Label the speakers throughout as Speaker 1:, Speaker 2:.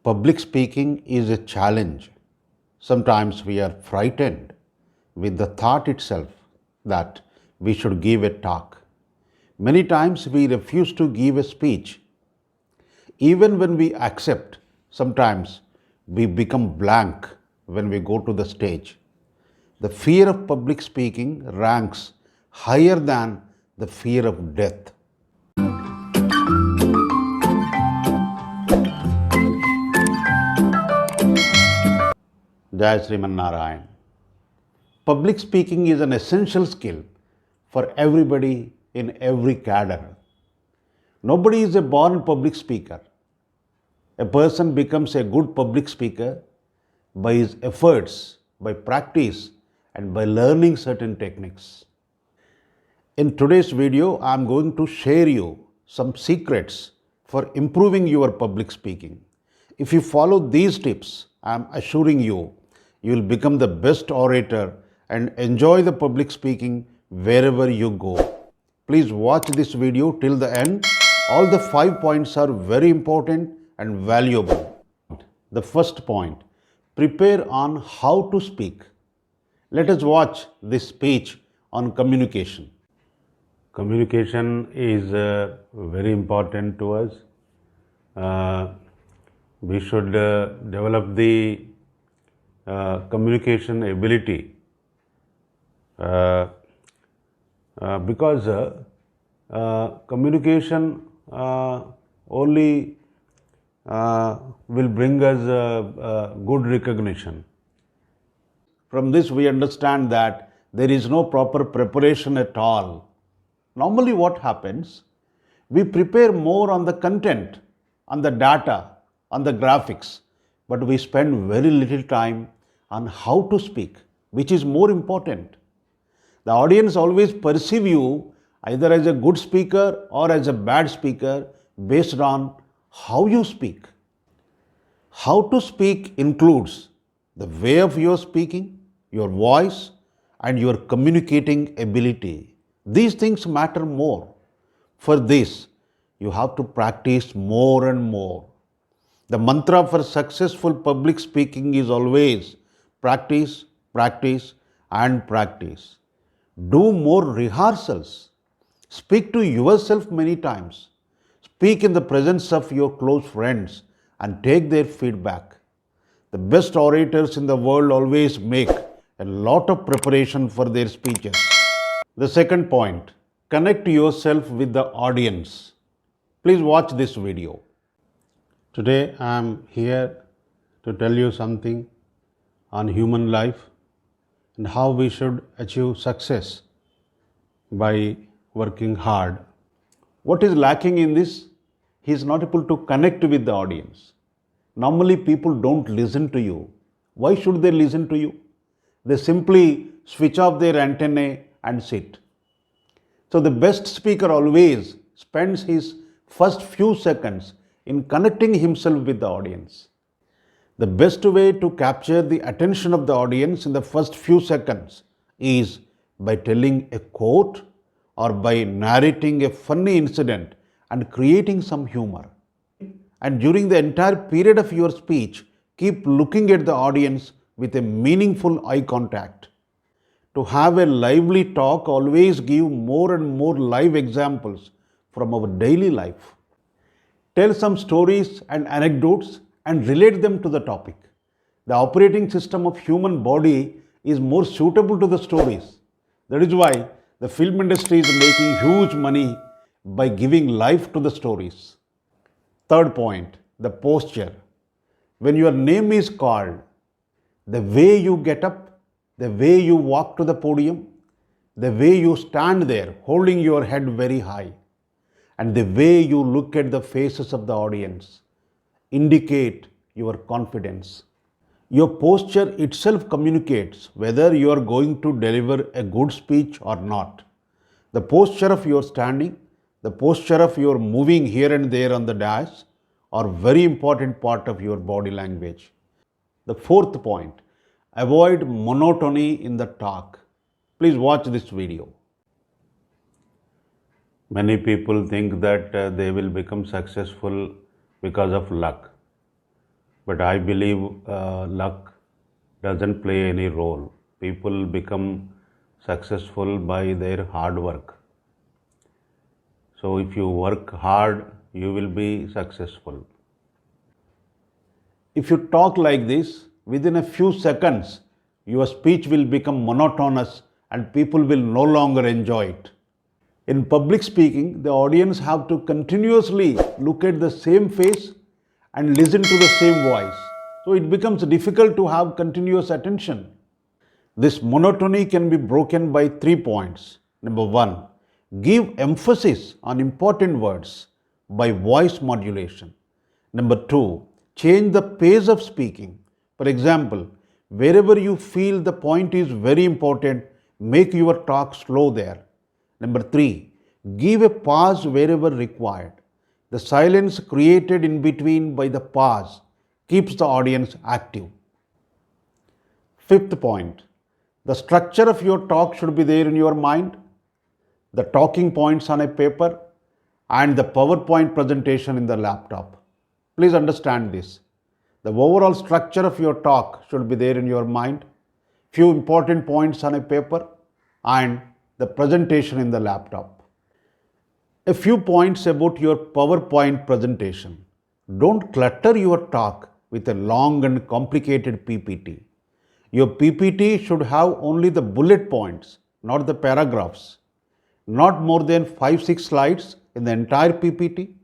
Speaker 1: Public speaking is a challenge. Sometimes we are frightened with the thought itself that we should give a talk. Many times we refuse to give a speech. Even when we accept, sometimes we become blank when we go to the stage. The fear of public speaking ranks higher than the fear of death. Jai Sriman Narayan. Public speaking is an essential skill for everybody in every cadre. Nobody is a born public speaker. A person becomes a good public speaker by his efforts, by practice, and by learning certain techniques. In today's video, I am going to share you some secrets for improving your public speaking. If you follow these tips, I am assuring you, you will become the best orator and enjoy the public speaking wherever you go. Please watch this video till the end. All the 5 points are very important and valuable. The first point, prepare on how to speak. Let us watch this speech on communication. Communication is very important to us. We should develop the communication ability because communication only will bring us good recognition. From this we understand that there is no proper preparation at all. Normally what happens, we prepare more on the content, on the data, on the graphics, but we spend very little time on how to speak, which is more important. The audience always perceive you either as a good speaker or as a bad speaker based on how you speak. How to speak includes the way of your speaking, your voice, and your communicating ability. These things matter more. For this, you have to practice more and more. The mantra for successful public speaking is always practice, practice, and practice. Do more rehearsals. Speak to yourself many times. Speak in the presence of your close friends and take their feedback. The best orators in the world always make a lot of preparation for their speeches. The second point, connect yourself with the audience. Please watch this video. Today I am here to tell you something on human life and how we should achieve success by working hard. What is lacking in this? He is not able to connect with the audience. Normally people don't listen to you. Why should they listen to you? They simply switch off their antennae and sit. So the best speaker always spends his first few seconds in connecting himself with the audience. The best way to capture the attention of the audience in the first few seconds is by telling a quote or by narrating a funny incident and creating some humor. And during the entire period of your speech, keep looking at the audience with a meaningful eye contact. To have a lively talk, always give more and more live examples from our daily life. Tell some stories and anecdotes and relate them to the topic. The operating system of human body is more suitable to the stories. That is why the film industry is making huge money by giving life to the stories. Third point, the posture. When your name is called, the way you get up, the way you walk to the podium, the way you stand there holding your head very high, and the way you look at the faces of the audience indicate your confidence. Your posture itself communicates whether you are going to deliver a good speech or not. The posture of your standing, the posture of your moving here and there on the dais are very important part of your body language. The fourth point, avoid monotony in the talk. Please watch this video. Many people think that they will become successful because of luck. But I believe luck doesn't play any role. People become successful by their hard work. So if you work hard, you will be successful. If you talk like this, within a few seconds, your speech will become monotonous and people will no longer enjoy it. In public speaking, the audience have to continuously look at the same face and listen to the same voice. So it becomes difficult to have continuous attention. This monotony can be broken by 3 points. Number 1, give emphasis on important words by voice modulation. Number 2, change the pace of speaking. For example, wherever you feel the point is very important, make your talk slow there. Number 3, give a pause wherever required. The silence created in between by the pause keeps the audience active. Fifth point, the structure of your talk should be there in your mind, the talking points on a paper and the PowerPoint presentation in the laptop. Please understand this. The overall structure of your talk should be there in your mind, few important points on a paper and the presentation in the laptop. A few points about your PowerPoint presentation. Don't clutter your talk with a long and complicated PPT. Your PPT should have only the bullet points, not the paragraphs. Not more than 5-6 slides in the entire PPT,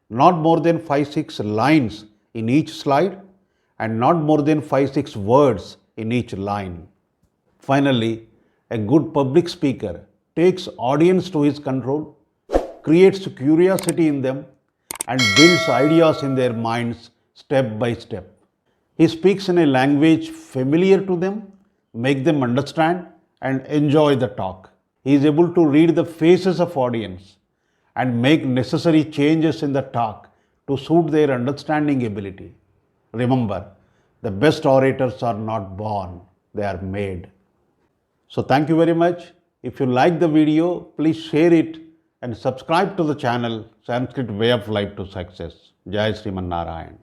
Speaker 1: not more than 5-6 lines in each slide, and not more than 5-6 words in each line. Finally, a good public speaker takes audience to his control, creates curiosity in them, and builds ideas in their minds step by step. He speaks in a language familiar to them, make them understand and enjoy the talk. He is able to read the faces of audience and make necessary changes in the talk to suit their understanding ability. Remember, the best orators are not born, they are made. So thank you very much. If you like the video, please share it and subscribe to the channel Sanskrit Way of Life to Success. Jai Sriman Narayan.